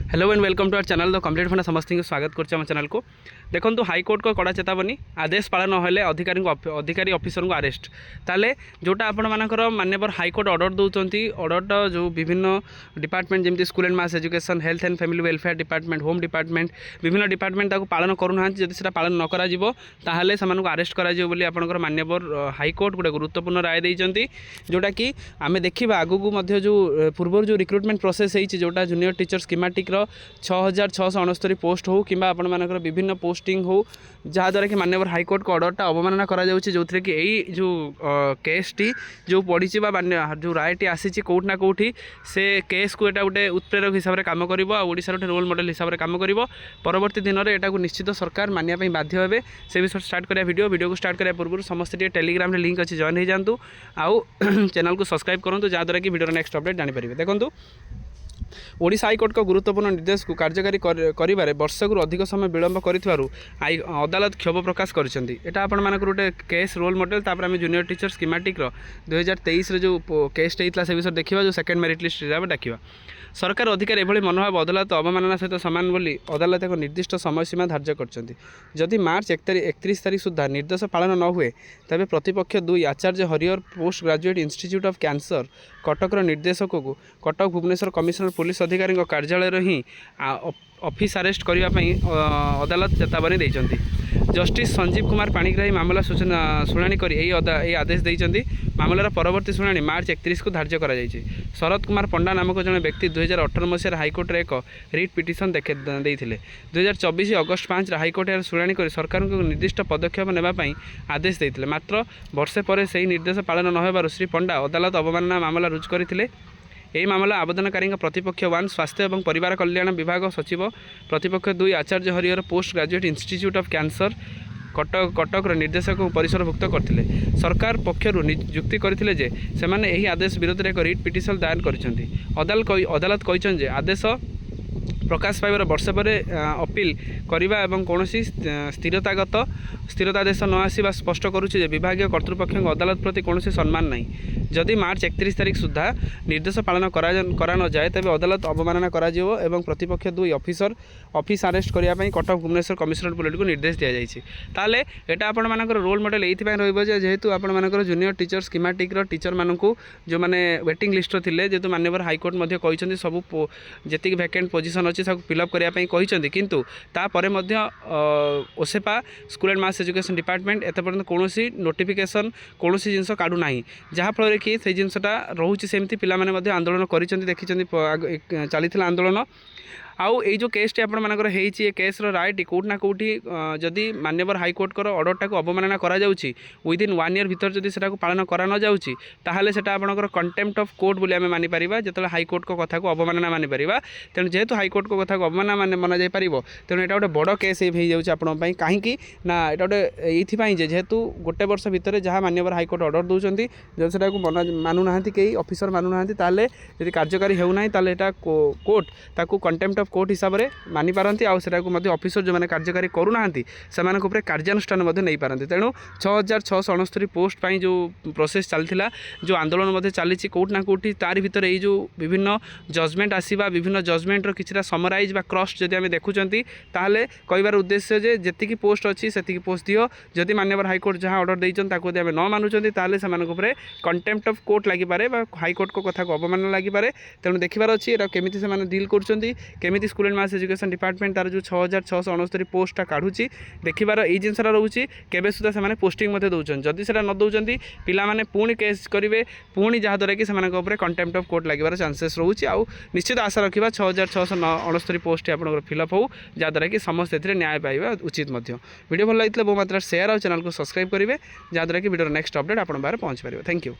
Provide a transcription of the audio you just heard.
Hello and welcome to our channel the complete funda समस्त को स्वागत कर चैनल को देखो हाईकोर्ट को कड़ा चेतावनी आदेश पालन हेले अधिकारी ऑफिसर को अरेस्ट ताले जोटा आपण मानकर मान्यवर हाईकोर्ट ऑर्डर दौरान ऑर्डर जो विभिन्न डिपार्टमेंट जमी school and mass education health and family welfare department home department विभिन्न डिपार्टमेंट पालन करूना जब से पालन न कर अरेस्ट कर मान्यवर हाईकोर्ट गोटे गुरुत्वपूर्ण राय देते जोटा कि आम देखा आगू जो पूर्व जो रिक्रुटमेंट प्रोसेस होती जोटा जूनियर टीचर स्कीमेटिक 6669 पोस्ट हो कि आपर विभिन्न पोस्टिंग हो जहाँद्वारा कि मान्यवर हाईकोर्ट को ऑर्डरटा अवमानना करा जो थे कि यही जो केस टी जो पड़ी जो रायटी आसी कौटना कौटी से केस को यहाँ गोटे उत्प्रेरक हिसाब से कम करशार गोटे रोल मॉडल हिसाब से कम कर परवर्ती दिन में यहाँ निश्चित सरकार मानिया बाध्य हे से विषय स्टार्ट करा वीडियो को स्टार्ट करा पूर्व समस्त टेलीग्राम लिंक अच्छी जॉइन हो जातु आउ चैनल को सब्सक्राइब करूँ जहाँद्वारा कि वीडियो नेक्स्ट अपडेट जानीपर देखो ओडिशा हाईकोर्ट को गुरुत्वपूर्ण निर्देश को कार्यकारी करिबारे वर्षकु अधिक समय विलंब करिथवारु अदालत क्षोभ प्रकाश करिसेंती एटा आपण मानक गोटे केस रोल मॉडल तापर आम जूनियर टीचर स्कीमेटिक 2023 रे जो केस होता से विषय देखा जो सेकेंड मेरिट लिस्ट डाकिवा सरकार अधिकार एभली मनोभाव अदालत अवमानना सहित सामान बोली अदालत एक निर्दिष्ट समयसीमा धार्य करछंती जदि मार्च 31 तारीख सुधा निर्देश पालन न हुए तेज प्रतिपक्ष 2 Acharya Harihar post graduate institute of cancer कटकर निर्देशक को कटक भुवनेश्वर कमिशनर पुलिस अधिकारी कार्यालय ही ऑफिस अरेस्ट करने अदालत चेतावनी देइछंती जस्टिस संजीव कुमार पाणिग्राही मामला सूचना शुणाणी कर आदेश देइछंती मामलार परवर्ती शुणाणी मार्च 31 को धार्य करा जायछि शरद कुमार पंडा नामक जन व्यक्ति 2018 मसीह हाईकोर्ट एक रिट पिटिशन देइथिले 2024 अगस्त 5 हाईकोर्ट यार शुणाणी कर सरकार को निर्दिष्ट पदक्षेप नेबापई आदेश देइथिले मात्र वर्षे पर से निर्देश पालन न होबारु श्री पंडा अदालत अवमानना मामला रुजु करथिले यही मामला आवेदनकारी प्रतिपक्ष 1 स्वास्थ्य और परिवार कल्याण विभाग सचिव प्रतिपक्ष 2 Acharya Harihar post graduate institute of cancer Cuttack निर्देशक परिसरभुक्त करते सरकार पक्षर जुक्ति करते जे सेमाने यही आदेश विरोध में एक रिट पिटिशन दायर कर अदालत कहते आदेश प्रकाश पाइबार वर्ष पर अपील करने और कौन स्थिरतादेश न आसवा स्पष्ट करुचे विभाग कर्तृपक्ष अदालत प्रति कौन सम्मान नहीं जदि मार्च 31 तारीख सुधा निर्देश पालन करा न जाए तेज अदालत अवमानना करा एवं प्रतिपक्ष 2 ऑफिस अरेस्ट करने कटक भुवनेश्वर कमिशनर पुलिस को निर्देश दि जाए यहाँ आपण मानकर रोल मॉडल ये जेहेतु आपण मानकर जूनियर टीचर स्कीमेटिक टीचर मानक जो मैंने वेटिंग लिस्ट थे जेहेतु मान्यवर हाईकोर्ट कहते सब जी वैकेंट पोजिशन अच्छी सब फिलअप करने किंतु तापर OSEPA school and mass education department एत पर्यंत कौन नोटिफिकेशन कौन जिनस काढ़ूना जहाँफल कि से जिनसटा रोचे सेमती पिलाने आंदोलन कर देखी चली आंदोलन आउ ये जो केस टी आप केस रायटी कौटना कौटी जदि मान्यवर हाईकोर्ट को ऑर्डरटा को अवमानना करा जाउची विदिन 1 ईयर भीतर जदि सेटा को पालन करा न जाउची ताहले सेटा आपनकर कंटेम्प्ट ऑफ कोर्ट बोली आमे मानि परिबा जेतले हाईकोर्ट को कथा को अवमानना मानि परिबा तेणु जेहेतु हाईकोर्ट को कथा को अवमानना माना जाय परिबो तेणु एटा गोटे बड़ केस हो जाउची आपन पई काहेकि ना एटा गोटे एथि पई जेहेतु गोटे वर्ष भीतर जहाँ मान्यवर हाईकोर्ट ऑर्डर दउचंती जब सेटा को मानु नाहंती केही ऑफिसर मानु नाहंती ताहले जदि कार्यकारी हेउ नाही ताहले एटा कोर्ट ताकू कंटेम्प्ट कोर्ट हिसाब से मानि पारती ऑफिसर जो मैंने कार्यकारी करूना से कार्यानुष्ठान नहीं पारती तेणु 6669 पोस्ट पर जो प्रोसेस चलता जो आंदोलन चली कौटना कौटी तार भीतर ये जो विभिन्न जजमेंट आसवा विभिन्न जजमेंटर कि समराइज बा क्रॉस जदि आम देखुंती ताहले कहबार उद्देश्य जे जेतिकी पोस्ट अच्छी से पोस्ट दियो जदि मान्यवर हाईकोर्ट जहाँ ऑर्डर देते आम न मानुंट ताहले से कंटेम्प्ट ऑफ कोर्ट लगिपारे हाईकोर्ट को कथा को अवमान लगिपारे तेणु देखिबार अच्छी केमिति से डील कर school and mass education department तार जो 6669 पोस्टा काढ़ुची देखिबार ये जिनसा रोचे केबे सुधा से पोस्टिंग दौरान जदि से न दौरान पिलाने पुणी केस करेंगे पुणी जहाँद्वारा कि कंटेम्प्ट ऑफ कोर्ट लगे चांसेस रोचे आउ निश्चित आशा रखा 6669 पोस्ट आप फिलअप हो जहाँद्वारा कि समस्त न्याय पाइबा उचित वीडियो भल लगी बहु मात्रा शेयर और चैनल को सब्सक्राइब करेंगे जहाँद्वारा कि वीडियो नेक्स्ट अपडेट आप पहुँच पारे थैंक यू।